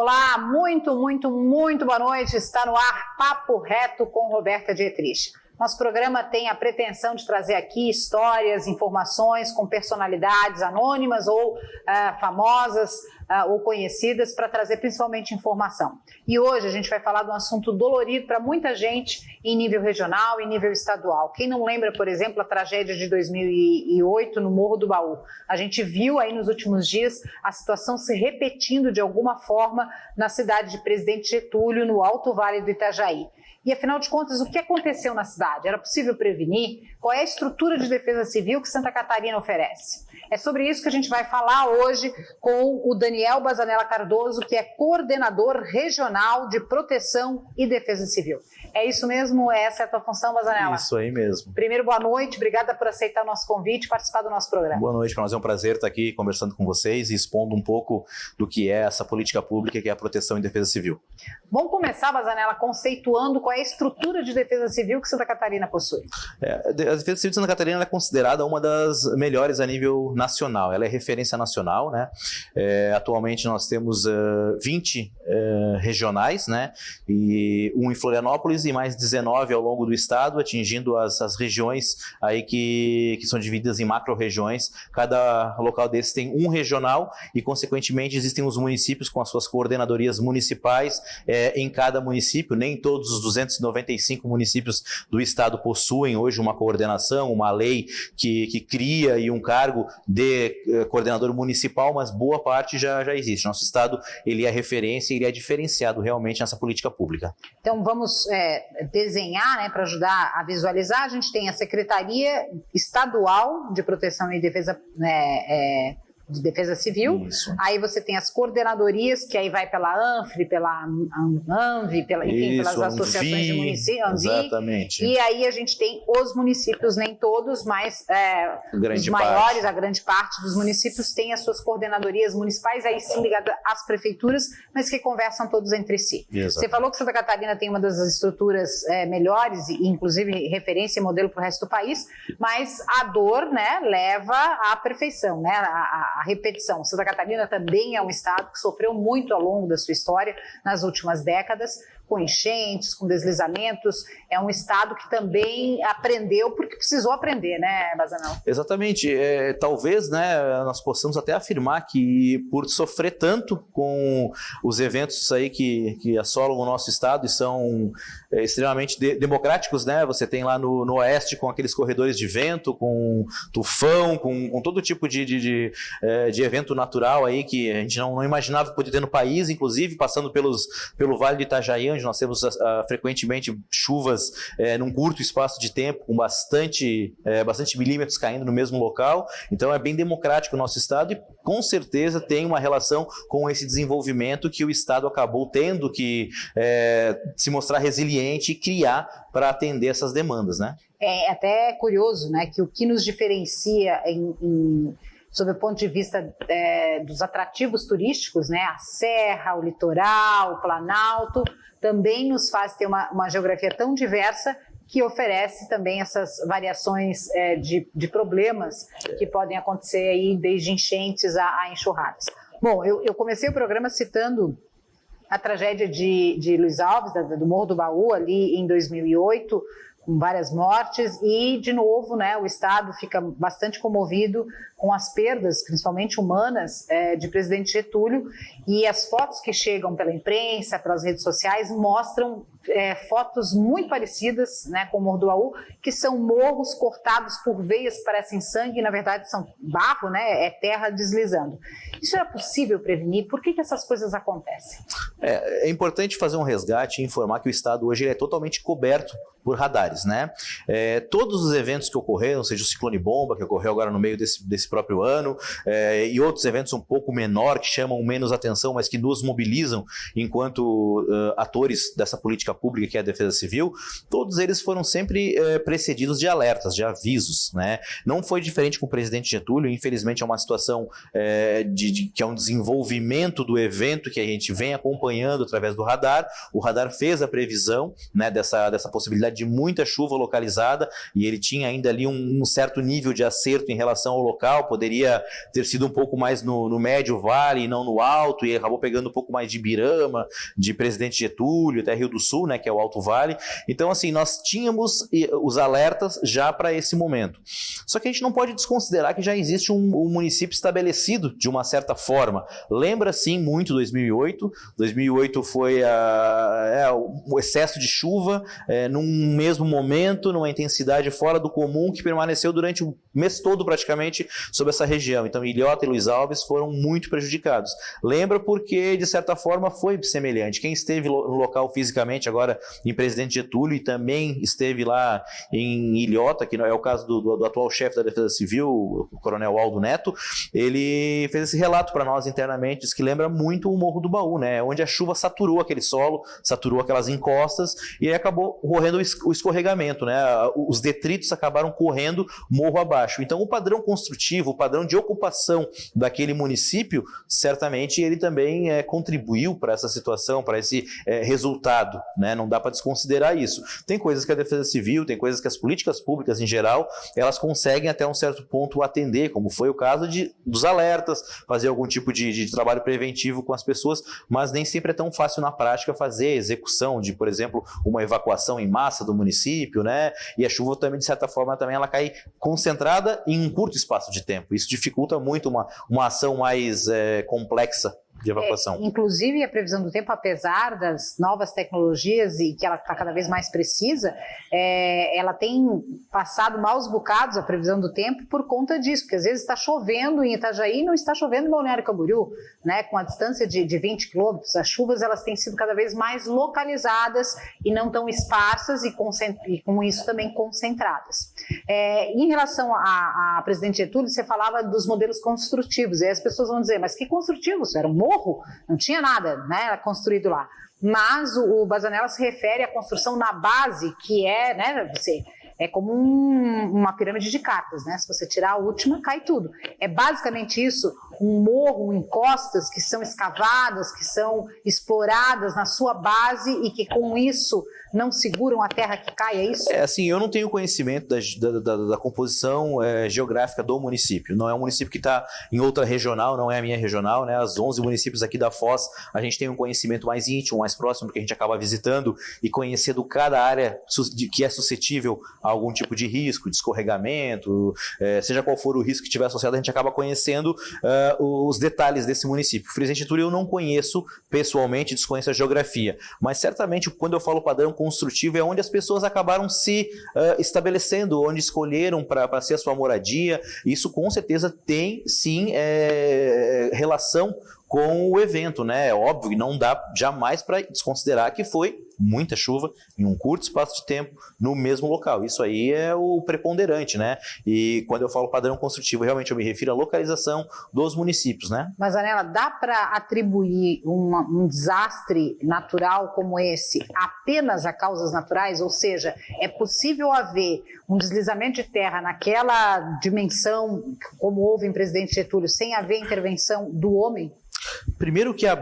Olá, muito boa noite. Está no ar Papo Reto com Roberta Dietrich. Nosso programa tem a pretensão de trazer aqui histórias, informações com personalidades anônimas ou famosas ou conhecidas para trazer principalmente informação. E hoje a gente vai falar de um assunto dolorido para muita gente em nível regional e nível estadual. Quem não lembra, por exemplo, a tragédia de 2008 no Morro do Baú? A gente viu aí nos últimos dias a situação se repetindo de alguma forma na cidade de Presidente Getúlio, no Alto Vale do Itajaí. E, afinal de contas, o que aconteceu na cidade? Era possível prevenir? Qual é a estrutura de defesa civil que Santa Catarina oferece? É sobre isso que a gente vai falar hoje com o Daniel Bazanella Cardoso, que é coordenador regional de proteção e defesa civil. É isso mesmo? Essa é a tua função, Bazanella? Isso aí mesmo. Primeiro, boa noite. Obrigada por aceitar o nosso convite e participar do nosso programa. Boa noite. Para nós é um prazer estar aqui conversando com vocês e expondo um pouco do que é essa política pública, que é a proteção e defesa civil. Vamos começar, Bazanella, conceituando qual é a estrutura de defesa civil que Santa Catarina possui. A defesa civil de Santa Catarina é considerada uma das melhores a nível nacional. Ela é referência nacional, né? Atualmente nós temos 20 regionais, né? E um em Florianópolis e mais 19 ao longo do estado, atingindo as regiões aí que são divididas em macro-regiões. Cada local desse tem um regional e, consequentemente, existem os municípios com as suas coordenadorias municipais em cada município. Nem todos os 295 municípios do estado possuem hoje uma coordenação, uma lei que cria e um cargo de coordenador municipal, mas boa parte já existe. Nosso estado ele é referência e ele é diferenciado realmente nessa política pública. Então vamos desenhar, né, para ajudar a visualizar. A gente tem a Secretaria Estadual de Proteção e Defesa de Defesa Civil. Isso. Aí você tem as coordenadorias, que aí vai pela ANFRE, pela ANVI, pelas associações de municípios. Exatamente. E aí a gente tem os municípios, nem todos, mas os maiores, parte. a grande parte dos municípios tem as suas coordenadorias municipais, aí sim ligadas às prefeituras, mas que conversam todos entre si. Exato. Você falou que Santa Catarina tem uma das estruturas melhores, e inclusive referência e modelo para o resto do país, mas a dor, né, leva à perfeição, né, a repetição. Santa Catarina também é um estado que sofreu muito ao longo da sua história nas últimas décadas, com enchentes, com deslizamentos. É um estado que também aprendeu porque precisou aprender, né, Bazanella? Exatamente. Talvez, né, nós possamos até afirmar que por sofrer tanto com os eventos aí que assolam o nosso estado e são extremamente democráticos, né? Você tem lá no oeste com aqueles corredores de vento, com tufão, com todo tipo de evento natural aí que a gente não imaginava que podia ter no país, inclusive passando pelo Vale do Itajaí, onde nós temos frequentemente chuvas num curto espaço de tempo, com bastante milímetros caindo no mesmo local. Então é bem democrático o nosso estado e com certeza tem uma relação com esse desenvolvimento que o estado acabou tendo que se mostrar resiliente e criar para atender essas demandas, né? É até curioso, né, que o que nos diferencia sob o ponto de vista dos atrativos turísticos, né, a serra, o litoral, o Planalto, também nos faz ter uma geografia tão diversa que oferece também essas variações de problemas que podem acontecer aí desde enchentes a enxurradas. Bom, eu comecei o programa citando a tragédia de Luiz Alves, do Morro do Baú, ali em 2008, com várias mortes, e, de novo, né, o Estado fica bastante comovido com as perdas, principalmente humanas, de Presidente Getúlio, e as fotos que chegam pela imprensa, pelas redes sociais, mostram fotos muito parecidas, né, com o Morro do Baú, que são morros cortados por veias que parecem sangue, e na verdade são barro, né, é terra deslizando. Isso era possível prevenir? Por que essas coisas acontecem? É importante fazer um resgate e informar que o Estado hoje é totalmente coberto por radares, né? Todos os eventos que ocorreram, seja o ciclone bomba, que ocorreu agora no meio desse próprio ano, e outros eventos um pouco menor, que chamam menos atenção, mas que nos mobilizam enquanto atores dessa política pública, que é a defesa civil, todos eles foram sempre precedidos de alertas, de avisos, né? Não foi diferente com o presidente Getúlio, infelizmente é uma situação que é um desenvolvimento do evento que a gente vem acompanhando através do radar. O radar fez a previsão, né, dessa possibilidade de muita chuva localizada, e ele tinha ainda ali um certo nível de acerto em relação ao local, litoral, poderia ter sido um pouco mais no médio vale e não no alto, e acabou pegando um pouco mais de Ibirama, de Presidente Getúlio, até Rio do Sul, né, que é o Alto Vale. Então, assim, nós tínhamos os alertas já para esse momento. Só que a gente não pode desconsiderar que já existe um município estabelecido de uma certa forma. Lembra, sim, muito 2008. 2008 foi o excesso de chuva num mesmo momento, numa intensidade fora do comum, que permaneceu durante o mês todo praticamente sobre essa região. Então Ilhota e Luiz Alves foram muito prejudicados. Lembra porque, de certa forma, foi semelhante. Quem esteve no local fisicamente agora em Presidente Getúlio e também esteve lá em Ilhota, que é o caso do atual chefe da Defesa Civil, o Coronel Aldo Neto, ele fez esse relato para nós internamente, diz que lembra muito o Morro do Baú, né? Onde a chuva saturou aquele solo, saturou aquelas encostas e aí acabou correndo o escorregamento, né? Os detritos acabaram correndo morro abaixo. Então o padrão construtivo, o padrão de ocupação daquele município, certamente ele também contribuiu para essa situação, para esse resultado, né? Não dá para desconsiderar isso. Tem coisas que a Defesa Civil, tem coisas que as políticas públicas em geral, elas conseguem até um certo ponto atender, como foi o caso dos alertas, fazer algum tipo de trabalho preventivo com as pessoas, mas nem sempre é tão fácil na prática fazer a execução de, por exemplo, uma evacuação em massa do município, né? E a chuva também, de certa forma, também ela cai concentrada em um curto espaço de tempo. Isso dificulta muito uma ação mais complexa de evacuação. Inclusive, a previsão do tempo, apesar das novas tecnologias e que ela está cada vez mais precisa, ela tem passado maus bocados, a previsão do tempo, por conta disso, porque às vezes está chovendo em Itajaí e não está chovendo em Balneário Camboriú, né, com a distância de 20 quilômetros. As chuvas elas têm sido cada vez mais localizadas e não tão esparsas e com isso também concentradas. Em relação a Presidente Getúlio, você falava dos modelos construtivos, e aí as pessoas vão dizer, mas que construtivos? Era um morro, não tinha nada, né, construído lá. Mas o Bazanella se refere à construção na base, que é como uma pirâmide de cartas, né? Se você tirar a última, cai tudo. É basicamente isso, um morro, encostas que são escavadas, que são exploradas na sua base e que com isso não seguram a terra que cai, é isso? Assim, eu não tenho conhecimento da composição geográfica do município. Não é um município que está em outra regional, não é a minha regional, né? As 11 municípios aqui da Foz, a gente tem um conhecimento mais íntimo, mais próximo, porque a gente acaba visitando e conhecendo cada área que é suscetível a algum tipo de risco, de escorregamento, seja qual for o risco que tiver associado, a gente acaba conhecendo os detalhes desse município. Presidente Getúlio eu não conheço pessoalmente, desconheço a geografia, mas certamente quando eu falo padrão construtivo é onde as pessoas acabaram se estabelecendo, onde escolheram para ser a sua moradia. Isso com certeza tem sim relação com o evento, né? É óbvio que não dá jamais para desconsiderar que foi muita chuva em um curto espaço de tempo no mesmo local. Isso aí é o preponderante, né? E quando eu falo padrão construtivo, realmente eu me refiro à localização dos municípios, né? Mas, Anela, dá para atribuir um desastre natural como esse apenas a causas naturais? Ou seja, é possível haver um deslizamento de terra naquela dimensão, como houve em Presidente Getúlio, sem haver intervenção do homem? Primeiro que a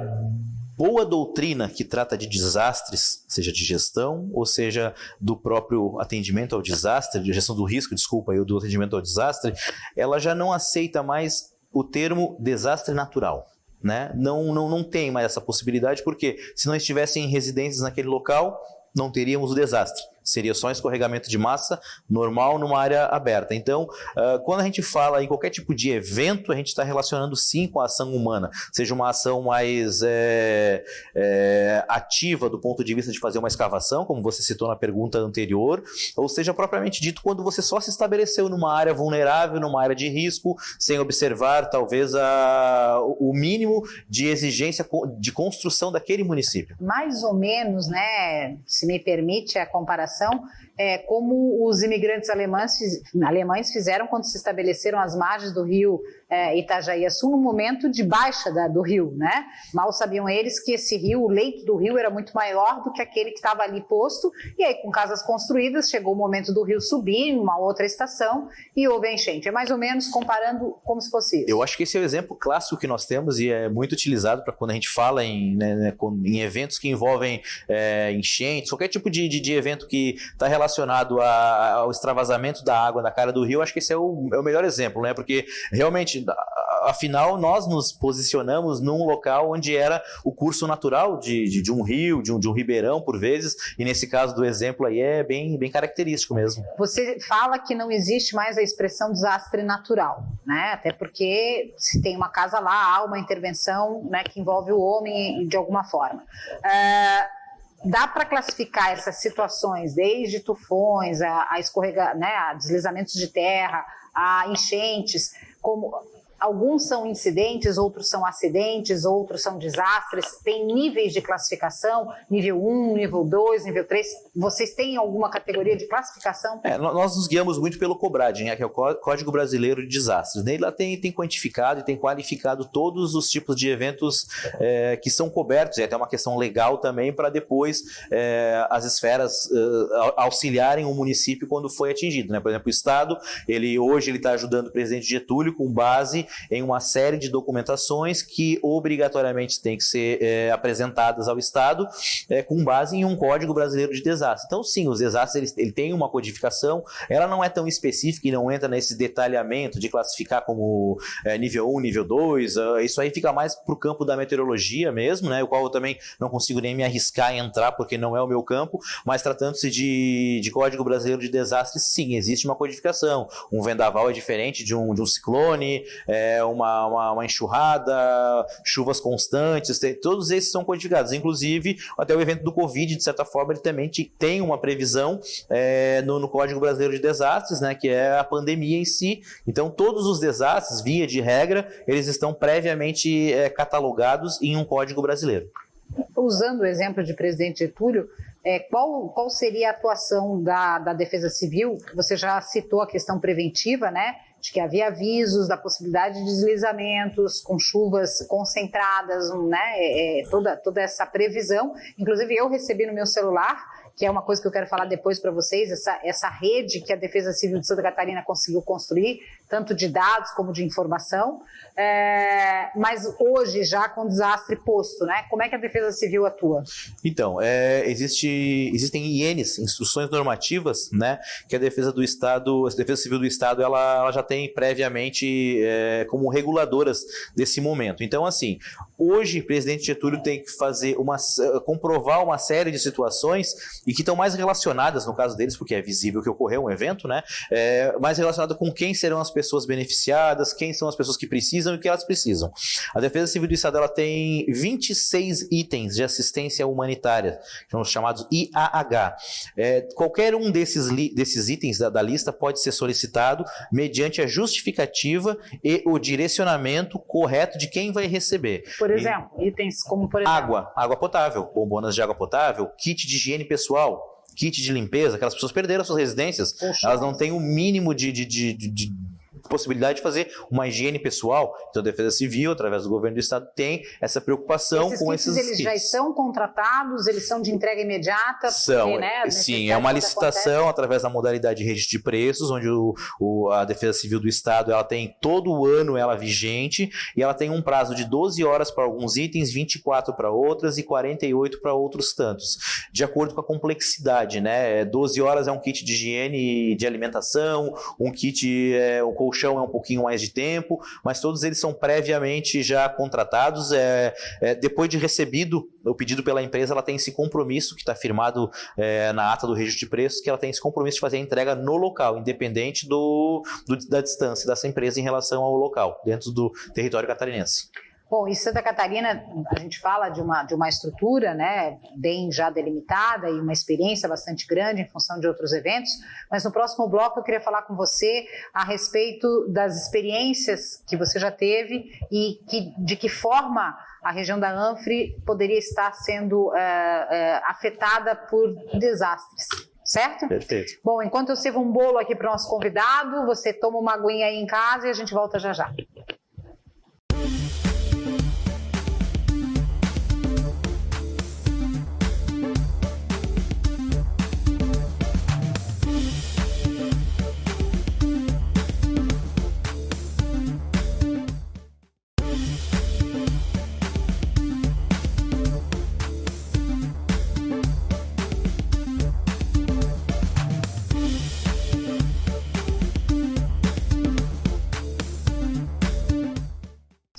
boa doutrina que trata de desastres, seja de gestão, ou seja do próprio atendimento ao desastre, de gestão do risco, ou do atendimento ao desastre, ela já não aceita mais o termo desastre natural. Né? Não tem mais essa possibilidade, porque se não estivessem residências naquele local, não teríamos o desastre. Seria só um escorregamento de massa normal numa área aberta. Então, quando a gente fala em qualquer tipo de evento, a gente está relacionando sim com a ação humana, seja uma ação mais ativa do ponto de vista de fazer uma escavação, como você citou na pergunta anterior, ou seja, propriamente dito, quando você só se estabeleceu numa área vulnerável, numa área de risco, sem observar talvez o mínimo de exigência de construção daquele município. Mais ou menos, né, se me permite a comparação, como os imigrantes alemães fizeram quando se estabeleceram às margens do rio Itajaí-Açu no momento de baixa do rio, né? Mal sabiam eles que esse rio, o leito do rio era muito maior do que aquele que estava ali posto, e aí com casas construídas chegou o momento do rio subir em uma outra estação e houve a enchente. É mais ou menos comparando como se fosse isso. Eu acho que esse é o exemplo clássico que nós temos e é muito utilizado para quando a gente fala em eventos que envolvem enchentes, qualquer tipo de evento que está relacionado ao extravasamento da água da cara do rio. Acho que esse é o melhor exemplo, né? Porque realmente, afinal, nós nos posicionamos num local onde era o curso natural de um rio, de um ribeirão, por vezes, e nesse caso do exemplo aí é bem característico mesmo. Você fala que não existe mais a expressão desastre natural, né? Até porque se tem uma casa lá, há uma intervenção, né, que envolve o homem de alguma forma. Dá para classificar essas situações, desde tufões, a deslizamentos de terra, a enchentes, como alguns são incidentes, outros são acidentes, outros são desastres, tem níveis de classificação, nível 1, nível 2, nível 3, vocês têm alguma categoria de classificação? Nós nos guiamos muito pelo COBRAD, né, que é o Código Brasileiro de Desastres. Nele lá tem quantificado e tem qualificado todos os tipos de eventos que são cobertos, e até uma questão legal também para depois as esferas auxiliarem o município quando foi atingido, né? Por exemplo, o Estado, hoje ele está ajudando o presidente Getúlio com base em uma série de documentações que obrigatoriamente têm que ser apresentadas ao Estado com base em um Código Brasileiro de Desastres. Então, sim, os desastres ele tem uma codificação, ela não é tão específica e não entra nesse detalhamento de classificar como nível 1, nível 2, isso aí fica mais para o campo da meteorologia mesmo, né, o qual eu também não consigo nem me arriscar em entrar porque não é o meu campo, mas tratando-se de Código Brasileiro de Desastres, sim, existe uma codificação. Um vendaval é diferente de um ciclone, uma enxurrada, chuvas constantes, todos esses são codificados. Inclusive, até o evento do Covid, de certa forma, ele também tem uma previsão no Código Brasileiro de Desastres, né, que é a pandemia em si. Então, todos os desastres, via de regra, eles estão previamente catalogados em um Código Brasileiro. Usando o exemplo de presidente Getúlio, qual seria a atuação da Defesa Civil? Você já citou a questão preventiva, né? De que havia avisos da possibilidade de deslizamentos com chuvas concentradas, né? Toda essa previsão. Inclusive, eu recebi no meu celular, que é uma coisa que eu quero falar depois para vocês, essa rede que a Defesa Civil de Santa Catarina conseguiu construir, tanto de dados como de informação, mas hoje já com desastre posto, né? Como é que a Defesa Civil atua? Então, existem INs, instruções normativas, né, que a Defesa Civil do Estado, ela já tem previamente como reguladoras desse momento. Então, assim, hoje o presidente Getúlio tem que comprovar uma série de situações e que estão mais relacionadas, no caso deles, porque é visível que ocorreu um evento, né, mais relacionado com quem serão as pessoas beneficiadas, quem são as pessoas que precisam e o que elas precisam. A Defesa Civil do Estado ela tem 26 itens de assistência humanitária, são os chamados IAH. Qualquer um desses itens da lista pode ser solicitado mediante a justificativa e o direcionamento correto de quem vai receber. Por exemplo, itens como, por exemplo... Água potável, bombonas de água potável, kit de higiene pessoal, kit de limpeza. Aquelas pessoas perderam suas residências, poxa, elas não têm o mínimo de possibilidade de fazer uma higiene pessoal. Então a Defesa Civil, através do governo do estado, tem essa preocupação com esses kits. Eles já estão contratados, eles são de entrega imediata? São, porque, né, sim, é uma licitação através da modalidade de registro de preços, onde a Defesa Civil do Estado ela tem todo o ano ela vigente e ela tem um prazo de 12 horas para alguns itens, 24 para outras e 48 para outros tantos, de acordo com a complexidade, né? 12 horas é um kit de higiene e de alimentação, um kit, o colchão é um pouquinho mais de tempo, mas todos eles são previamente já contratados. Depois de recebido o pedido pela empresa, ela tem esse compromisso que está firmado na ata do registro de preços, que ela tem esse compromisso de fazer a entrega no local, independente da distância dessa empresa em relação ao local, dentro do território catarinense. Bom, em Santa Catarina, a gente fala de uma estrutura, né, bem já delimitada e uma experiência bastante grande em função de outros eventos, mas no próximo bloco eu queria falar com você a respeito das experiências que você já teve e de que forma a região da Anfre poderia estar sendo afetada por desastres. Certo? Perfeito. Bom, enquanto eu sirvo um bolo aqui para o nosso convidado, você toma uma aguinha aí em casa e a gente volta já já.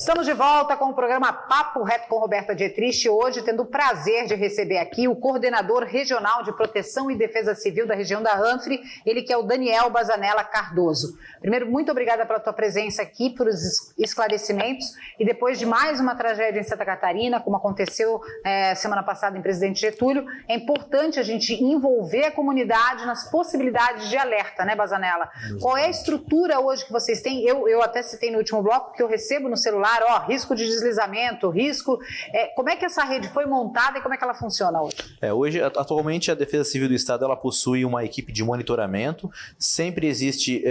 Estamos de volta com o programa Papo Reto com Roberta Dietrich, hoje tendo o prazer de receber aqui o coordenador regional de proteção e defesa civil da região da Anfre, ele que é o Daniel Bazanella Cardoso. Primeiro, muito obrigada pela tua presença aqui, por os esclarecimentos, e depois de mais uma tragédia em Santa Catarina, como aconteceu semana passada em Presidente Getúlio, é importante a gente envolver a comunidade nas possibilidades de alerta, né, Bazanella? Qual é a estrutura hoje que vocês têm? Eu até citei no último bloco que eu recebo no celular, risco de deslizamento, risco... como é que essa rede foi montada e como é que ela funciona hoje? Hoje, atualmente, a Defesa Civil do Estado ela possui uma equipe de monitoramento. Sempre existe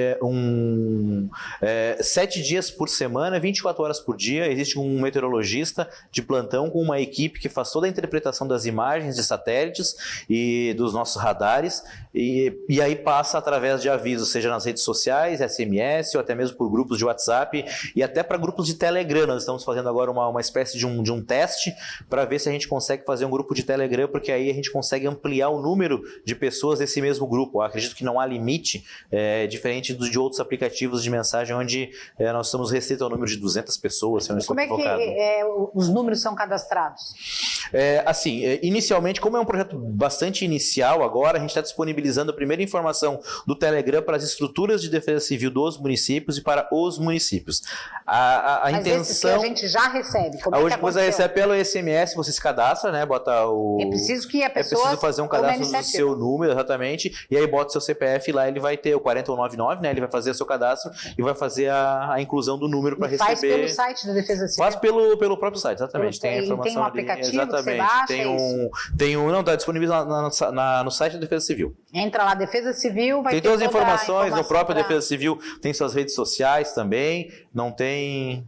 7 dias por semana, 24 horas por dia, existe um meteorologista de plantão com uma equipe que faz toda a interpretação das imagens de satélites e dos nossos radares, e aí passa através de avisos, seja nas redes sociais, SMS, ou até mesmo por grupos de WhatsApp, e até para grupos de Telegram. Nós estamos fazendo agora uma espécie de um teste para ver se a gente consegue fazer um grupo de Telegram, porque aí a gente consegue ampliar o número de pessoas desse mesmo grupo. Eu acredito que não há limite, diferente de outros aplicativos de mensagem, onde nós estamos restritos ao número de 200 pessoas. Se eu não estou equivocado. Como é que os números são cadastrados? Inicialmente, como é um projeto bastante inicial agora, a gente está disponibilizando a primeira informação do Telegram para as estruturas de defesa civil dos municípios e para os municípios. Mas intenção... esses que a gente já recebe, como hoje você recebe pelo SMS, você se cadastra, né? Bota o... É preciso que a pessoa... É preciso fazer um cadastro do seu número, exatamente, e aí bota o seu CPF lá, ele vai ter o 4199, né? Ele vai fazer o seu cadastro e vai fazer a inclusão do número para receber... Faz pelo site da Defesa Civil? Faz pelo próprio site, exatamente. Tem a informação. Tem um aplicativo ali, exatamente. Que você baixa, não, está disponível no site da Defesa Civil. Entra lá, Defesa Civil, vai ter todas as informações, no próprio Defesa Civil tem suas redes sociais também, não tem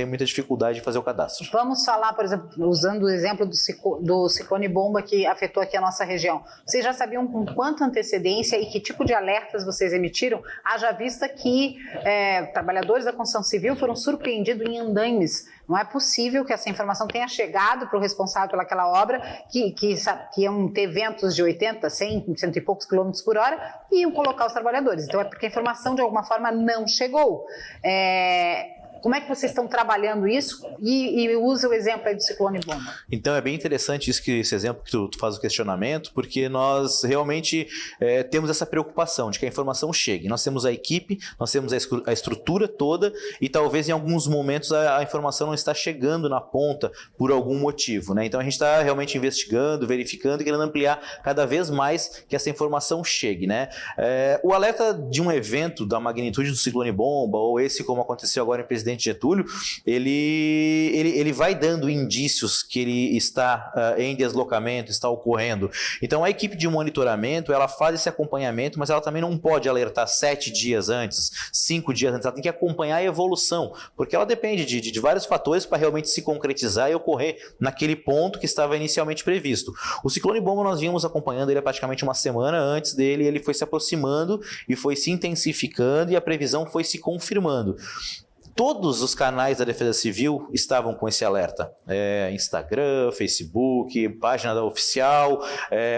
muita dificuldade de fazer o cadastro. Vamos falar, por exemplo, usando o exemplo do ciclone bomba que afetou aqui a nossa região. Vocês já sabiam com quanta antecedência e que tipo de alertas vocês emitiram? Haja vista que trabalhadores da construção civil foram surpreendidos em andaimes. Não é possível que essa informação tenha chegado para o responsável pelaquela obra, que iam ter ventos de 80, 100, 100 e poucos quilômetros por hora, e iam colocar os trabalhadores. Então é porque a informação, de alguma forma, não chegou. Como é que vocês estão trabalhando isso? E usa o exemplo aí do ciclone bomba. Então é bem interessante esse exemplo que tu faz o questionamento, porque nós realmente temos essa preocupação de que a informação chegue. Nós temos a equipe, nós temos a estrutura toda e talvez em alguns momentos a informação não está chegando na ponta por algum motivo, né? Então a gente está realmente investigando, verificando e querendo ampliar cada vez mais que essa informação chegue, né? O alerta de um evento da magnitude do ciclone bomba, ou esse como aconteceu agora em Presidente Getúlio, ele vai dando indícios que ele está em deslocamento, está ocorrendo. Então a equipe de monitoramento, ela faz esse acompanhamento, mas ela também não pode alertar 7 dias antes, 5 dias antes, ela tem que acompanhar a evolução, porque ela depende de vários fatores para realmente se concretizar e ocorrer naquele ponto que estava inicialmente previsto. O ciclone bomba nós vínhamos acompanhando ele praticamente uma semana antes dele, ele foi se aproximando e foi se intensificando e a previsão foi se confirmando. Todos os canais da Defesa Civil estavam com esse alerta. Instagram, Facebook, página da oficial,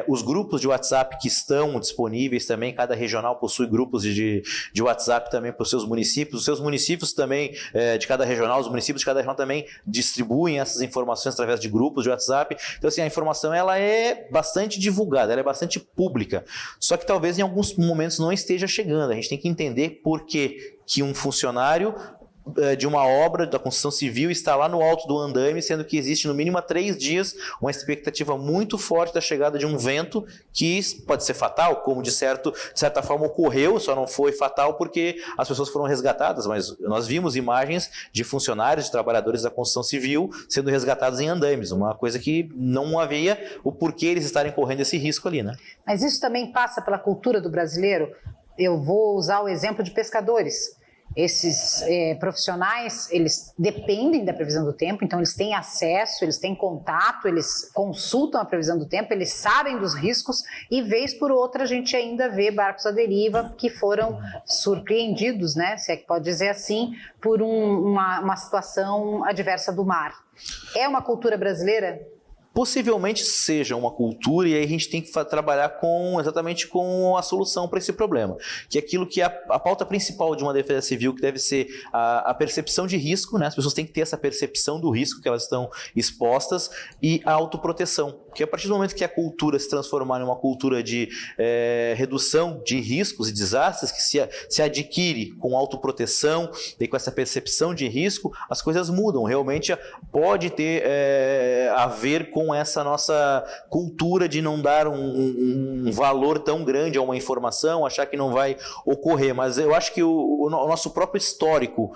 os grupos de WhatsApp que estão disponíveis também, cada regional possui grupos de WhatsApp também para os seus municípios. Os seus municípios também, de cada regional, os municípios de cada regional também distribuem essas informações através de grupos de WhatsApp. Então, assim, a informação ela é bastante divulgada, ela é bastante pública. Só que talvez em alguns momentos não esteja chegando. A gente tem que entender por que um funcionário de uma obra da construção civil está lá no alto do andaime, sendo que existe no mínimo há 3 dias uma expectativa muito forte da chegada de um vento que pode ser fatal, como de certa forma ocorreu, só não foi fatal porque as pessoas foram resgatadas, mas nós vimos imagens de funcionários, de trabalhadores da construção civil sendo resgatados em andaimes, uma coisa que não havia o porquê eles estarem correndo esse risco ali, né? Mas isso também passa pela cultura do brasileiro. Eu vou usar o exemplo de pescadores. Esses profissionais, eles dependem da previsão do tempo, então eles têm acesso, eles têm contato, eles consultam a previsão do tempo, eles sabem dos riscos e vez por outra a gente ainda vê barcos à deriva que foram surpreendidos, né, se é que pode dizer assim, por uma situação adversa do mar. É uma cultura brasileira? Possivelmente seja uma cultura, e aí a gente tem que trabalhar exatamente com a solução para esse problema, que é aquilo que é a pauta principal de uma defesa civil, que deve ser a percepção de risco, né? As pessoas têm que ter essa percepção do risco que elas estão expostas, e a autoproteção, porque a partir do momento que a cultura se transformar em uma cultura de redução de riscos e desastres, que se adquire com autoproteção e com essa percepção de risco, as coisas mudam. Realmente pode ter a ver com essa nossa cultura de não dar um valor tão grande a uma informação, achar que não vai ocorrer. Mas eu acho que o nosso próprio histórico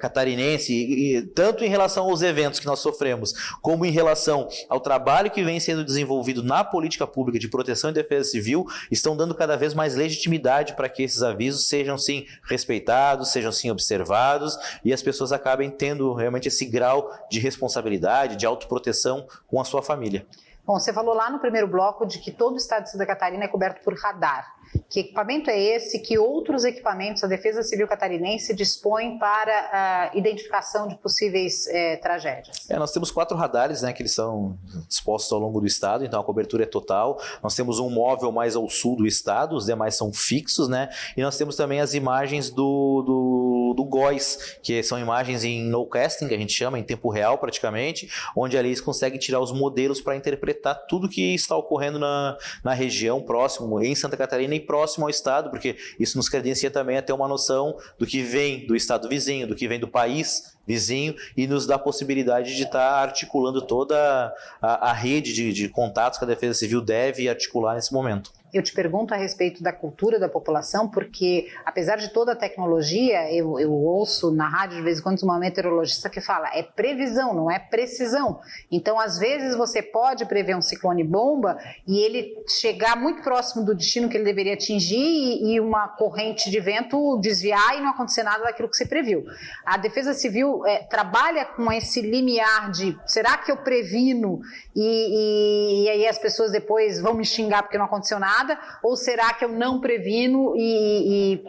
catarinense, tanto em relação aos eventos que nós sofremos, como em relação ao trabalho que vem sendo desenvolvido na política pública de proteção e defesa civil, estão dando cada vez mais legitimidade para que esses avisos sejam sim respeitados, sejam sim observados, e as pessoas acabem tendo realmente esse grau de responsabilidade, de autoproteção com a sua família. Bom, você falou lá no primeiro bloco de que todo o estado de Santa Catarina é coberto por radar. Que equipamento é esse? Que outros equipamentos a Defesa Civil Catarinense dispõe para a identificação de possíveis tragédias? Nós temos 4 radares, né, que eles são dispostos ao longo do estado, então a cobertura é total. Nós temos um móvel mais ao sul do estado, os demais são fixos, né? E nós temos também as imagens do GOES, que são imagens em no-casting, que a gente chama, em tempo real praticamente, onde ali eles conseguem tirar os modelos para interpretar tudo que está ocorrendo na região próximo, em Santa Catarina e próximo ao estado, porque isso nos credencia também a ter uma noção do que vem do estado vizinho, do que vem do país vizinho, e nos dá a possibilidade de estar articulando toda a rede de contatos que a Defesa Civil deve articular nesse momento. Eu te pergunto a respeito da cultura da população, porque apesar de toda a tecnologia, eu ouço na rádio de vez em quando uma meteorologista que fala, é previsão, não é precisão. Então, às vezes, você pode prever um ciclone bomba e ele chegar muito próximo do destino que ele deveria atingir e uma corrente de vento desviar e não acontecer nada daquilo que você previu. A Defesa Civil trabalha com esse limiar de, será que eu previno e aí as pessoas depois vão me xingar porque não aconteceu nada? Ou será que eu não previno e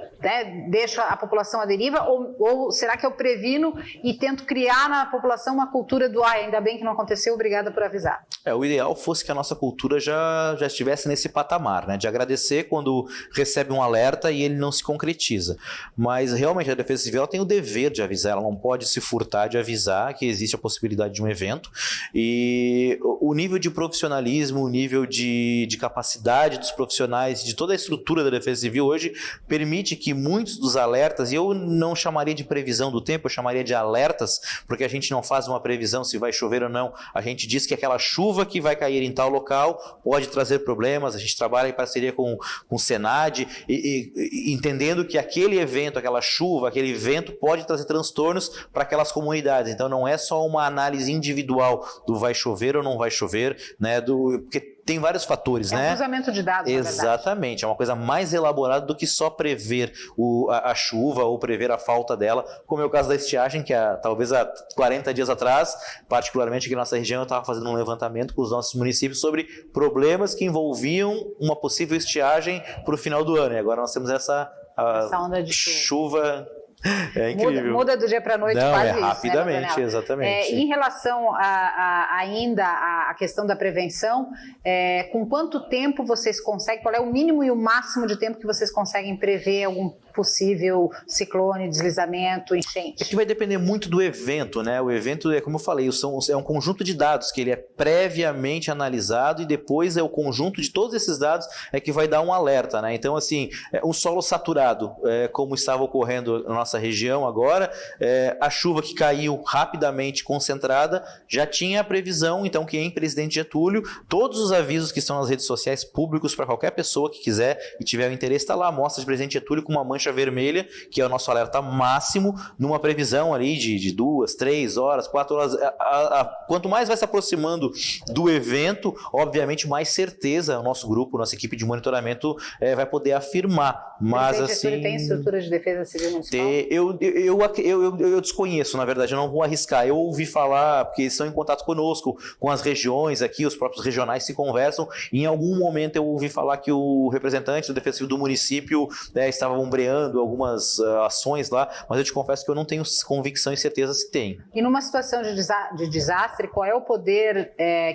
deixo a população à deriva? Ou será que eu previno e tento criar na população uma cultura do ainda bem que não aconteceu, obrigada por avisar? O ideal fosse que a nossa cultura já estivesse nesse patamar, né? De agradecer quando recebe um alerta e ele não se concretiza. Mas realmente a Defesa Civil tem o dever de avisar, ela não pode se furtar de avisar que existe a possibilidade de um evento. E o nível de profissionalismo, o nível de capacidade dos profissionais, de toda a estrutura da Defesa Civil hoje, permite que muitos dos alertas, e eu não chamaria de previsão do tempo, eu chamaria de alertas, porque a gente não faz uma previsão se vai chover ou não, a gente diz que aquela chuva que vai cair em tal local pode trazer problemas, a gente trabalha em parceria com o Senad, e entendendo que aquele evento, aquela chuva, aquele vento pode trazer transtornos para aquelas comunidades, então não é só uma análise individual do vai chover ou não vai chover, né, porque tem vários fatores, né? É um cruzamento de dados, exatamente, é uma coisa mais elaborada do que só prever a chuva ou prever a falta dela, como é o caso da estiagem, que talvez há 40 dias atrás, particularmente aqui na nossa região, eu estava fazendo um levantamento com os nossos municípios sobre problemas que envolviam uma possível estiagem para o final do ano, e agora nós temos essa onda de chuva. É incrível. Muda do dia para a noite, não, quase rapidamente, né, exatamente. Em relação ainda à questão da prevenção, com quanto tempo vocês conseguem, qual é o mínimo e o máximo de tempo que vocês conseguem prever algum possível ciclone, deslizamento, enchente? É que vai depender muito do evento, né? O evento, como eu falei, é um conjunto de dados que ele é previamente analisado e depois é o conjunto de todos esses dados que vai dar um alerta, né? Então, assim, um solo saturado, como estava ocorrendo na nossa região agora, a chuva que caiu rapidamente concentrada, já tinha a previsão, então, que em Presidente Getúlio, todos os avisos que estão nas redes sociais públicos para qualquer pessoa que quiser e tiver o interesse, está lá a amostra de Presidente Getúlio com uma mancha vermelha, que é o nosso alerta máximo, numa previsão ali de 2, 3 horas, 4 horas. Quanto mais vai se aproximando do evento, obviamente mais certeza o nosso grupo, nossa equipe de monitoramento vai poder afirmar. Mas assim, tem estrutura de defesa civil municipal? Eu desconheço, na verdade, eu não vou arriscar. Eu ouvi falar, porque estão em contato conosco, com as regiões aqui, os próprios regionais se conversam, e em algum momento eu ouvi falar que o representante da Defesa Civil do município estava ombreando acompanhando algumas ações lá, mas eu te confesso que eu não tenho convicção e certeza se tem. E numa situação de desastre, qual é o poder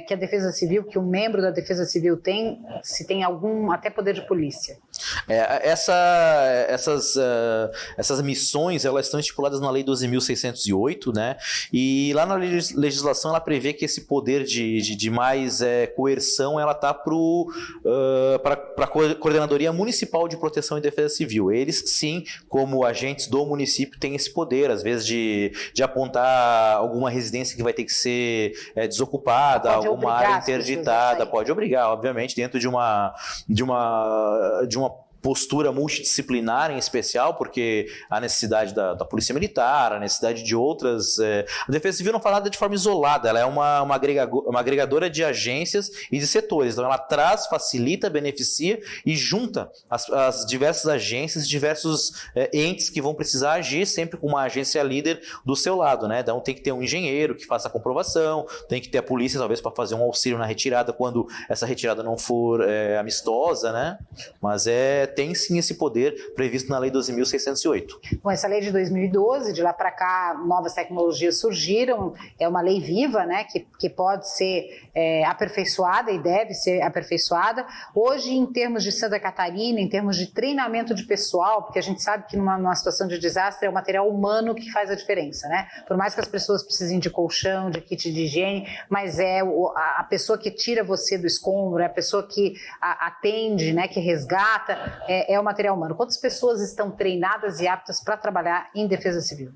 que a Defesa Civil, que um membro da Defesa Civil tem, se tem algum até poder de polícia? Essas missões, elas estão estipuladas na Lei 12.608, né? E lá na legislação ela prevê que esse poder de mais coerção, ela está para a Coordenadoria Municipal de Proteção e Defesa Civil. Eles, sim, como agentes do município, têm esse poder, às vezes, de apontar alguma residência que vai ter que ser desocupada, alguma área interditada, pode obrigar, obviamente, dentro de uma postura multidisciplinar em especial, porque a necessidade da Polícia Militar, a necessidade de outras... A Defesa Civil não faz nada de forma isolada, ela é uma agregadora de agências e de setores, então ela traz, facilita, beneficia e junta as diversas agências, diversos entes que vão precisar agir sempre com uma agência líder do seu lado, né? Então tem que ter um engenheiro que faça a comprovação, tem que ter a polícia talvez para fazer um auxílio na retirada quando essa retirada não for amistosa, né? Mas tem sim esse poder previsto na Lei 12.608. Bom, essa lei de 2012, de lá para cá, novas tecnologias surgiram, é uma lei viva, né, que pode ser aperfeiçoada e deve ser aperfeiçoada. Hoje, em termos de Santa Catarina, em termos de treinamento de pessoal, porque a gente sabe que numa situação de desastre é o material humano que faz a diferença, né? Por mais que as pessoas precisem de colchão, de kit de higiene, mas a pessoa que tira você do escombro, é a pessoa que atende, né, que resgata, é o material humano. Quantas pessoas estão treinadas e aptas para trabalhar em defesa civil?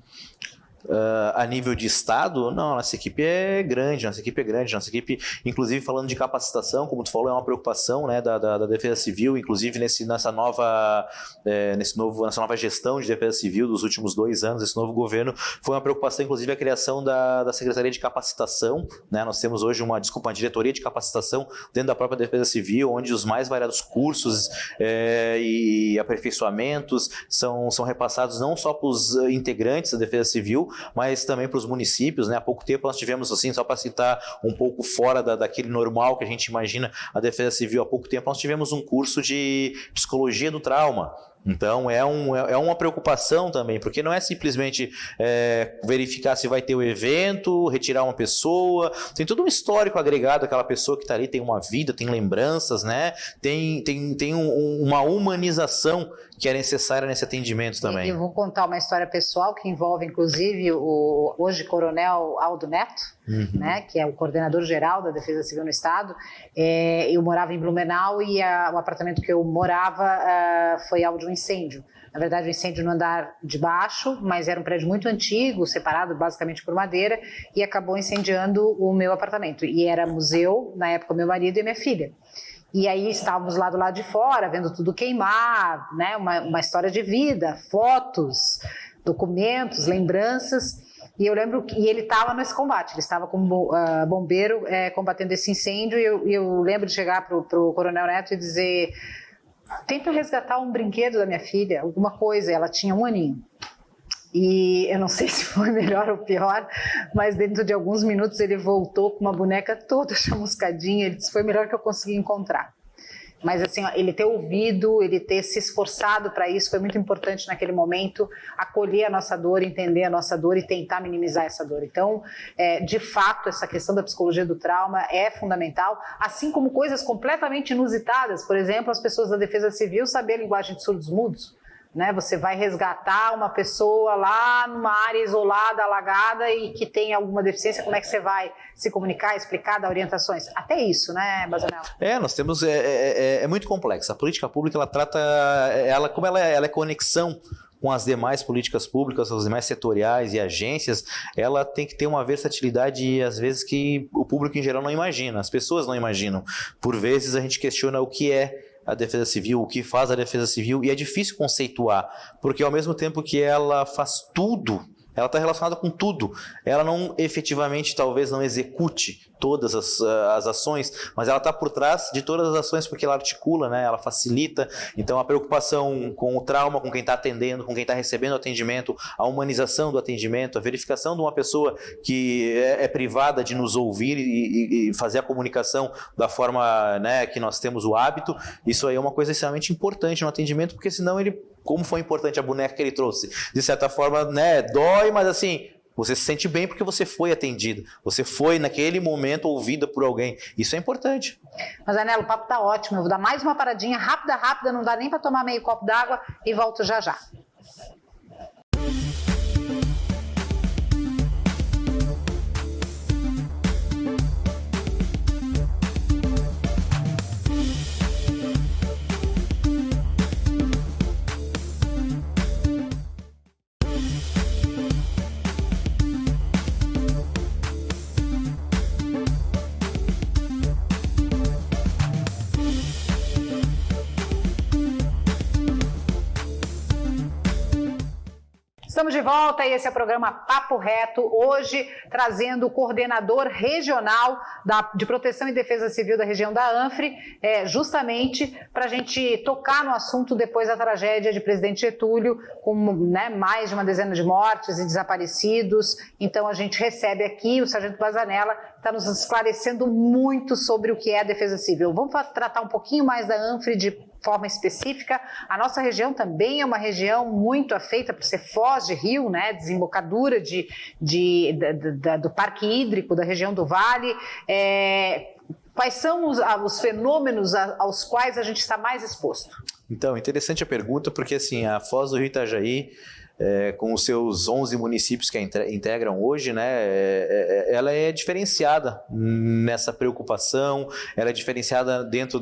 A nível de estado, não, nossa equipe é grande, nossa equipe, inclusive falando de capacitação, como tu falou, é uma preocupação, né, da Defesa Civil, inclusive nessa nova gestão de Defesa Civil dos últimos 2 anos, esse novo governo, foi uma preocupação, inclusive a criação da Secretaria de Capacitação, né, nós temos hoje uma diretoria de capacitação dentro da própria Defesa Civil, onde os mais variados cursos e aperfeiçoamentos são repassados não só para os integrantes da Defesa Civil, mas também para os municípios, né? Há pouco tempo nós tivemos, assim, só para citar um pouco fora daquele normal que a gente imagina a Defesa Civil, há pouco tempo nós tivemos um curso de Psicologia do Trauma. Então é uma preocupação também, porque não é simplesmente verificar se vai ter o evento, retirar uma pessoa, tem todo um histórico agregado, aquela pessoa que está ali tem uma vida, tem lembranças, né? Tem uma humanização que é necessária nesse atendimento também. Eu vou contar uma história pessoal que envolve, inclusive, o hoje coronel Aldo Neto, né, que é o coordenador geral da Defesa Civil no Estado. Eu morava em Blumenau e o apartamento que eu morava foi alvo de um incêndio. Na verdade, o incêndio no andar de baixo, mas era um prédio muito antigo, separado basicamente por madeira, e acabou incendiando o meu apartamento. E era museu, na época, meu marido e minha filha. E aí estávamos lá do lado de fora, vendo tudo queimar, né? Uma história de vida, fotos, documentos, lembranças. E eu lembro que ele estava nesse combate, ele estava como bombeiro combatendo esse incêndio. E eu lembro de chegar para o Coronel Neto e dizer: tenta resgatar um brinquedo da minha filha, alguma coisa. Ela tinha 1 aninho. E eu não sei se foi melhor ou pior, mas dentro de alguns minutos ele voltou com uma boneca toda chamuscadinha. Ele disse: foi melhor que eu consegui encontrar. Mas assim, ele ter ouvido, ele ter se esforçado para isso foi muito importante naquele momento, acolher a nossa dor, entender a nossa dor e tentar minimizar essa dor. Então, de fato, essa questão da psicologia do trauma é fundamental, assim como coisas completamente inusitadas, por exemplo, as pessoas da Defesa Civil saber a linguagem de surdos-mudos. Né? Você vai resgatar uma pessoa lá numa área isolada, alagada e que tem alguma deficiência, como é que você vai se comunicar, explicar, dar orientações? Até isso, né, Bazanel? Nós temos... É muito complexa. A política pública, ela trata... como ela é conexão com as demais políticas públicas, as demais setoriais e agências, ela tem que ter uma versatilidade, às vezes, que o público em geral não imagina, as pessoas não imaginam. Por vezes a gente questiona o que é a Defesa Civil, o que faz a Defesa Civil, e é difícil conceituar, porque ao mesmo tempo que ela faz tudo, ela está relacionada com tudo, ela não efetivamente talvez não execute todas as ações, mas ela está por trás de todas as ações porque ela articula, né? Ela facilita. Então a preocupação com o trauma, com quem está atendendo, com quem está recebendo o atendimento, a humanização do atendimento, a verificação de uma pessoa que é privada de nos ouvir e fazer a comunicação da forma, né, que nós temos o hábito, isso aí é uma coisa extremamente importante no atendimento, porque senão ele como foi importante a boneca que ele trouxe. De certa forma, né, dói, mas assim, você se sente bem porque você foi atendido. Você foi, naquele momento, ouvida por alguém. Isso é importante. Mas, Anelo, o papo tá ótimo. Eu vou dar mais uma paradinha rápida, não dá nem para tomar meio copo d'água e volto já já. Estamos de volta e esse é o programa Papo Reto, hoje trazendo o coordenador regional de Proteção e Defesa Civil da região da Anfre, justamente para a gente tocar no assunto depois da tragédia de Presidente Getúlio, com mais de uma dezena de mortes e desaparecidos. Então a gente recebe aqui o Sargento Bazanella, que está nos esclarecendo muito sobre o que é a Defesa Civil. Vamos tratar um pouquinho mais da Anfre de forma específica. A nossa região também é uma região muito afeita por ser foz de rio, né, desembocadura do parque hídrico da região do Vale. Quais são os fenômenos aos quais a gente está mais exposto? Então, interessante a pergunta, porque assim, a Foz do Rio Itajaí, com os seus 11 municípios que a integram hoje, né, ela é diferenciada nessa preocupação, ela é diferenciada dentro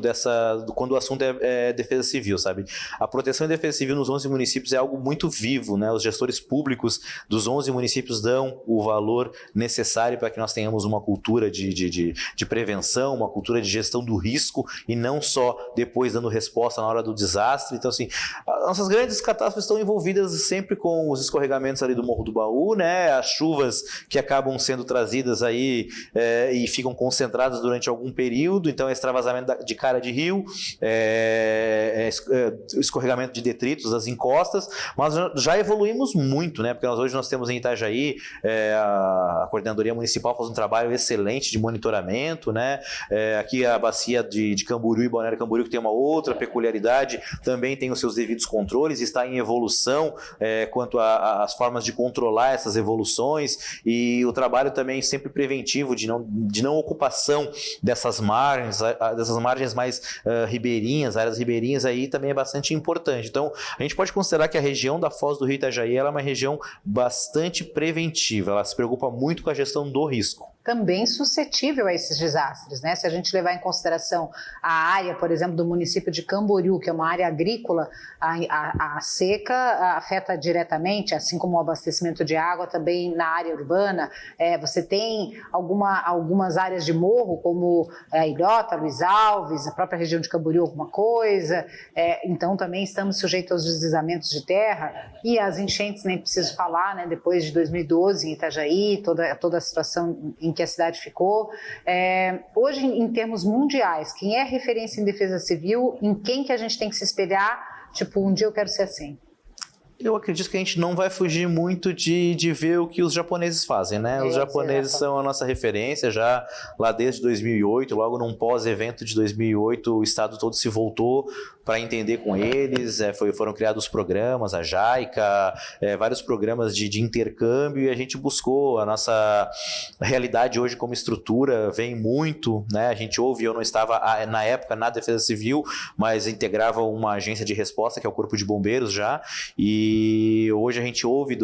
quando o assunto é defesa civil, sabe? A proteção e defesa civil nos 11 municípios é algo muito vivo, né? Os gestores públicos dos 11 municípios dão o valor necessário para que nós tenhamos uma cultura de prevenção, uma cultura de gestão do risco e não só depois dando resposta na hora do desastre. Então, assim, as nossas grandes catástrofes estão envolvidas sempre com os escorregamentos ali do Morro do Baú, né? As chuvas que acabam sendo trazidas aí e ficam concentradas durante algum período, então extravasamento de cara de rio, escorregamento de detritos, das encostas, mas já evoluímos muito, né? Porque hoje nós temos em Itajaí a Coordenadoria Municipal faz um trabalho excelente de monitoramento, né? Aqui a bacia de Camboriú e Balneário Camboriú, que tem uma outra peculiaridade, também tem os seus devidos controles, está em evolução quanto às formas de controlar essas evoluções e o trabalho também sempre preventivo de não ocupação dessas margens mais ribeirinhas, áreas ribeirinhas aí também é bastante importante. Então, a gente pode considerar que a região da Foz do Rio Itajaí ela é uma região bastante preventiva, ela se preocupa muito com a gestão do risco. Também suscetível a esses desastres, né? Se a gente levar em consideração a área, por exemplo, do município de Camboriú, que é uma área agrícola, a seca afeta diretamente, assim como o abastecimento de água também na área urbana. Você tem algumas áreas de morro, como a Ilhota, Luiz Alves, a própria região de Camboriú, alguma coisa. Então também estamos sujeitos aos deslizamentos de terra e as enchentes, nem preciso falar, né? Depois de 2012 em Itajaí, toda a situação em que a cidade ficou. Hoje, em termos mundiais, quem é referência em defesa civil, em quem que a gente tem que se espelhar? Tipo, um dia eu quero ser assim. Eu acredito que a gente não vai fugir muito de ver o que os japoneses fazem, né? Os japoneses são a nossa referência já lá desde 2008, logo num pós-evento de 2008, o estado todo se voltou para entender com eles, foram criados programas, a JICA, vários programas de intercâmbio e a gente buscou a nossa realidade hoje como estrutura, vem muito, né? A gente ouve, eu não estava na época na Defesa Civil, mas integrava uma agência de resposta, que é o Corpo de Bombeiros já, e hoje a gente ouve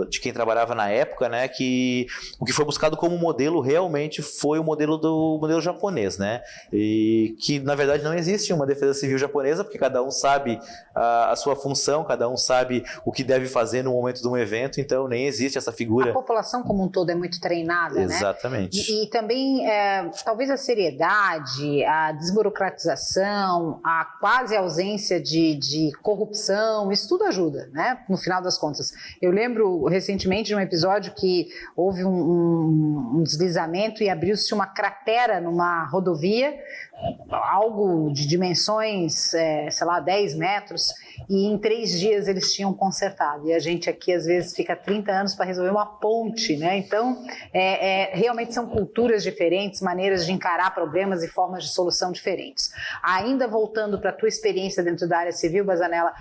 de quem trabalhava na época, né, que o que foi buscado como modelo realmente foi o modelo japonês, né? E que na verdade não existe uma defesa civil japonesa, porque cada um sabe a sua função, cada um sabe o que deve fazer no momento de um evento, então nem existe essa figura. A população como um todo é muito treinada, exatamente, né? E também talvez a seriedade, a desburocratização, a quase ausência de corrupção, isso tudo ajuda, né? né? No final das contas. Eu lembro recentemente de um episódio que houve um deslizamento e abriu-se uma cratera numa rodovia, algo de dimensões, sei lá, 10 metros, e em 3 dias eles tinham consertado. E a gente aqui, às vezes, fica 30 anos para resolver uma ponte, né? Então, realmente são culturas diferentes, maneiras de encarar problemas e formas de solução diferentes. Ainda voltando para a tua experiência dentro da área civil, Bazanella,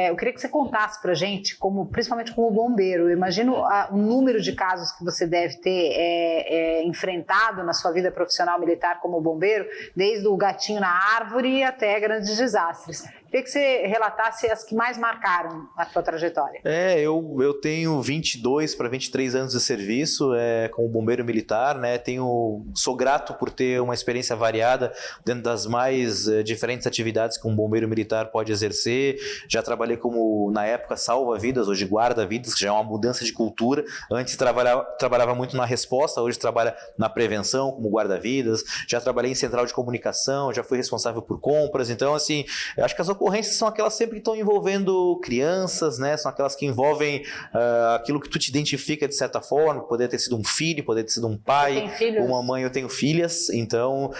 eu queria que você contasse para a gente, principalmente como bombeiro. Eu imagino o número de casos que você deve ter enfrentado na sua vida profissional militar como bombeiro, desde o gatinho na árvore até grandes desastres. Queria que você relatasse as que mais marcaram a sua trajetória. Eu tenho 22 para 23 anos de serviço como bombeiro militar, né? Sou grato por ter uma experiência variada dentro das mais diferentes atividades que um bombeiro militar pode exercer. Já trabalhei como, na época, salva-vidas, hoje guarda-vidas, que já é uma mudança de cultura. Antes trabalhava muito na resposta, hoje trabalha na prevenção, como guarda-vidas. Já trabalhei em central de comunicação, já fui responsável por compras. Então, assim, eu acho que as ocorrências são aquelas sempre que estão envolvendo crianças, né? São aquelas que envolvem aquilo que tu te identifica de certa forma, poder ter sido um filho, poder ter sido um pai, uma mãe. Eu tenho filhas, então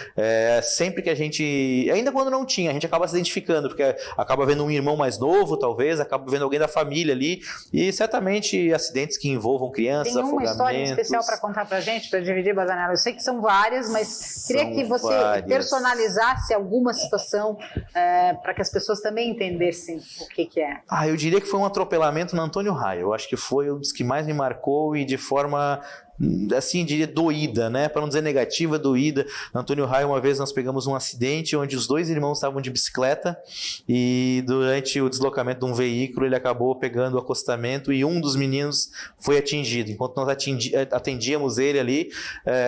sempre que a gente, ainda quando não tinha, a gente acaba se identificando, porque acaba vendo um irmão mais novo, talvez, acaba vendo alguém da família ali, e certamente acidentes que envolvam crianças, afogamentos. Tem uma história especial para contar pra gente, para dividir, Bazanella? Eu sei que são várias, mas queria que você personalizasse alguma situação para que as pessoas também entendessem o que é. Eu diria que foi um atropelamento no Antônio Raio. Eu acho que foi um dos que mais me marcou e de forma, assim, diria doída, né? Para não dizer negativa, doída. No Antônio Raio, uma vez nós pegamos um acidente onde os 2 irmãos estavam de bicicleta e durante o deslocamento de um veículo ele acabou pegando o acostamento e um dos meninos foi atingido. Enquanto nós atendíamos ele ali,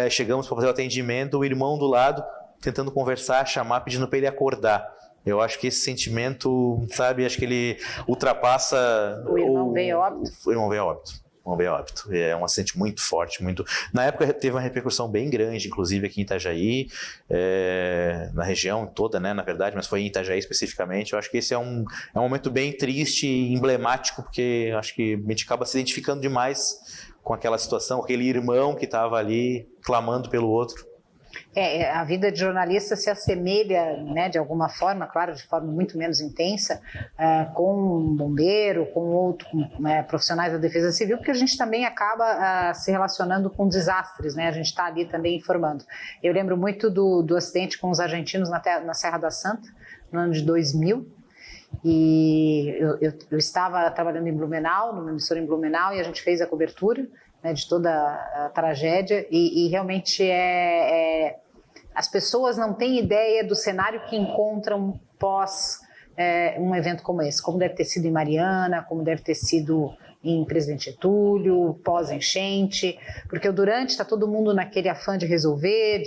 chegamos para fazer o atendimento, o irmão do lado tentando conversar, chamar, pedindo para ele acordar. Eu acho que esse sentimento, sabe, acho que ele ultrapassa... O irmão veio a óbito? O irmão veio a óbito. É um acidente muito forte, muito... Na época teve uma repercussão bem grande, inclusive aqui em Itajaí, na região toda, né, na verdade, mas foi em Itajaí especificamente. Eu acho que esse é um momento bem triste e emblemático, porque eu acho que a gente acaba se identificando demais com aquela situação, aquele irmão que estava ali clamando pelo outro. A vida de jornalista se assemelha, né, de alguma forma, claro, de forma muito menos intensa, com um bombeiro, com profissionais da defesa civil, porque a gente também acaba se relacionando com desastres, né? A gente está ali também informando. Eu lembro muito do acidente com os argentinos na Serra da Santa, no ano de 2000, e eu estava trabalhando em Blumenau, numa emissora em Blumenau, e a gente fez a cobertura, né, de toda a tragédia, e realmente as pessoas não têm ideia do cenário que encontram pós um evento como esse, como deve ter sido em Mariana, como deve ter sido em Presidente Getúlio, pós-enchente, porque durante está todo mundo naquele afã de resolver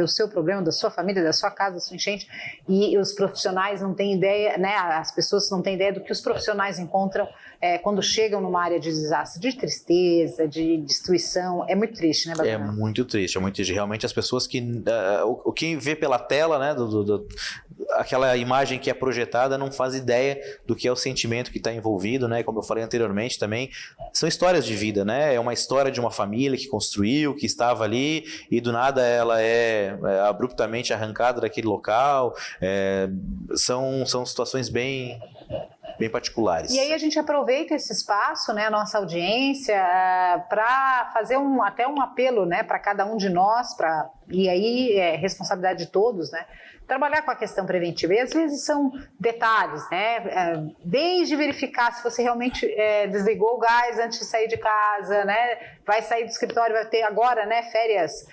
o seu problema, da sua família, da sua casa, da sua enchente, e os profissionais não têm ideia, né, as pessoas não têm ideia do que os profissionais encontram quando chegam numa área de desastre, de tristeza, de destruição. É muito triste, né, Bazanella? É muito triste. Realmente as pessoas que... o que vê pela tela, né, aquela imagem que é projetada não faz ideia do que é o sentimento que está envolvido, né? Como eu falei anteriormente também, são histórias de vida, né? É uma história de uma família que construiu, que estava ali e do nada ela é abruptamente arrancada daquele local. São situações bem particulares. E aí a gente aproveita esse espaço, né, a nossa audiência, para fazer até um apelo, né, para cada um de nós, e aí é responsabilidade de todos, né, trabalhar com a questão preventiva. E às vezes são detalhes, né, desde verificar se você realmente desligou o gás antes de sair de casa, né, vai sair do escritório, vai ter agora, né, férias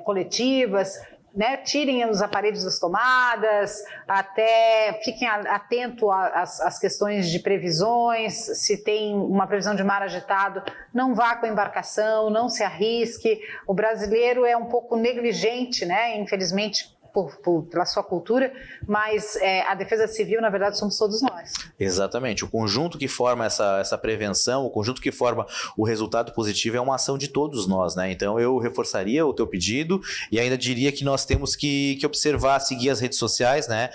coletivas, né, tirem os aparelhos das tomadas, até fiquem atentos às questões de previsões, se tem uma previsão de mar agitado, não vá com a embarcação, não se arrisque. O brasileiro é um pouco negligente, né, infelizmente, pela sua cultura, mas a defesa civil, na verdade, somos todos nós. Exatamente. O conjunto que forma essa prevenção, o conjunto que forma o resultado positivo é uma ação de todos nós, né? Então eu reforçaria o teu pedido e ainda diria que nós temos que observar, seguir as redes sociais, né?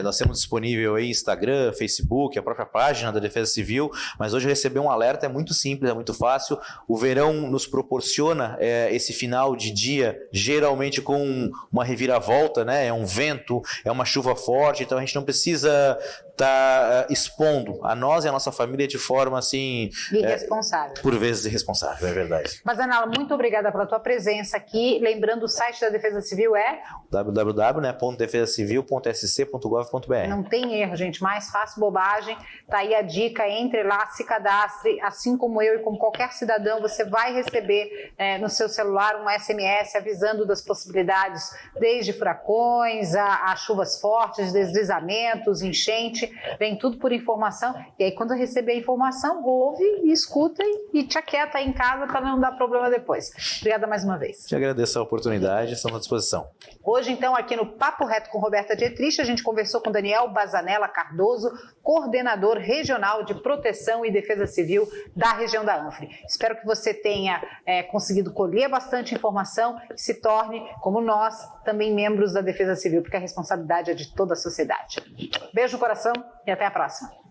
Nós temos disponível aí Instagram, Facebook, a própria página da Defesa Civil, mas hoje receber um alerta é muito simples, é muito fácil. O verão nos proporciona esse final de dia, geralmente com uma reviravolta, né? É um vento, é uma chuva forte, então a gente não precisa estar expondo a nós e a nossa família de forma assim... irresponsável. Por vezes irresponsável, é verdade. Bazanella, muito obrigada pela tua presença aqui. Lembrando, o site da Defesa Civil é www.defesacivil.sc.gov.br. Não tem erro, gente. Mais fácil bobagem. Tá aí a dica. Entre lá, se cadastre. Assim como eu e como qualquer cidadão, você vai receber no seu celular um SMS avisando das possibilidades, desde furacões a chuvas fortes, deslizamentos, enchente. Vem tudo por informação. E aí, quando receber a informação, ouve, escuta e te aquieta aí em casa para não dar problema depois. Obrigada mais uma vez. Te agradeço a oportunidade, estamos à disposição. Hoje, então, aqui no Papo Reto com Roberta Dietrich, a gente conversou com Daniel Bazanella Cardoso, coordenador regional de proteção e defesa civil da região da Anfre. Espero que você tenha conseguido colher bastante informação e se torne, como nós, também membros da defesa civil, porque a responsabilidade é de toda a sociedade. Beijo no coração e até a próxima.